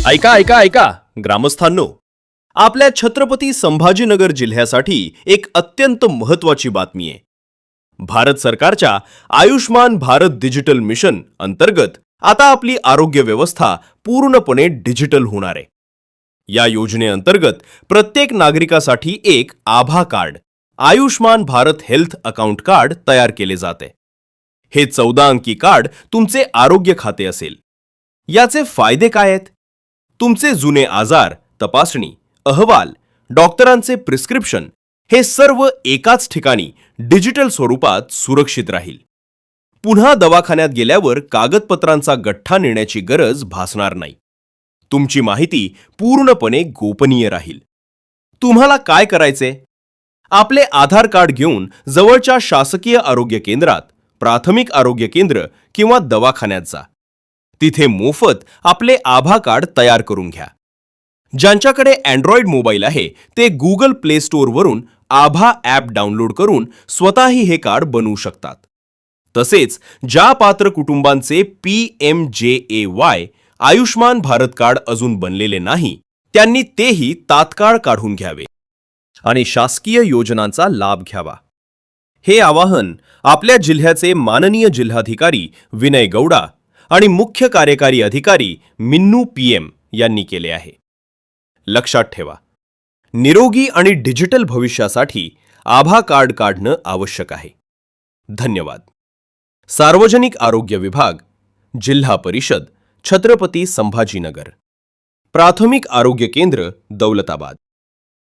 ऐका ऐका ऐका ग्रामस्थांनो, आपल्या छत्रपती संभाजीनगर जिल्ह्यासाठी एक अत्यंत महत्त्वाची बातमी आहे। भारत सरकारच्या आयुष्मान भारत डिजिटल मिशन अंतर्गत आता आपली आरोग्य व्यवस्था पूर्णपणे डिजिटल होणार आहे। या योजनेअंतर्गत प्रत्येक नागरिकासाठी एक Abha card, Ayushman Bharat health account card तयार केले जाते। हे 14 अंकी कार्ड तुमचे आरोग्य खाते असेल। याचे फायदे काय आहेत? तुमचे जुने आजार, तपासणी, अहवाल, डॉक्टरांचे प्रिस्क्रिप्शन हे सर्व एकाच ठिकाणी डिजिटल स्वरूपात सुरक्षित राहील। पुन्हा दवाखान्यात गेल्यावर कागदपत्रांचा गठ्ठा नेण्याची गरज भासणार नाही। तुमची माहिती पूर्णपणे गोपनीय राहील। तुम्हाला काय करायचे? आपले आधार कार्ड घेऊन जवळच्या शासकीय आरोग्य केंद्रात, प्राथमिक आरोग्य केंद्र किंवा दवाखान्यात जा। तिथे मोफत आपले आभा कार्ड तयार करून घ्या। ज्यांच्याकडे अँड्रॉइड मोबाईल आहे ते गुगल प्ले स्टोअर वरून आभा ॲप डाउनलोड करून स्वतःही हे कार्ड बनवू शकतात। तसेच ज्या पात्र कुटुंबांचे PMJAY आयुष्मान भारत कार्ड अजून बनलेले नाही, त्यांनी तेही तात्काळ काढून घ्यावे आणि शासकीय योजनांचा लाभ घ्यावा। हे आवाहन आपल्या जिल्ह्याचे माननीय जिल्हाधिकारी विनय गौडा आणि मुख्य कार्यकारी अधिकारी मिन्नू PM यांनी केले आहे। लक्षात ठेवा, निरोगी आणि डिजिटल भविष्यासाठी आभा कार्ड काढणं आवश्यक आहे। धन्यवाद। सार्वजनिक आरोग्य विभाग, जिल्हा परिषद, छत्रपती संभाजीनगर, प्राथमिक आरोग्य केंद्र, दौलताबाद।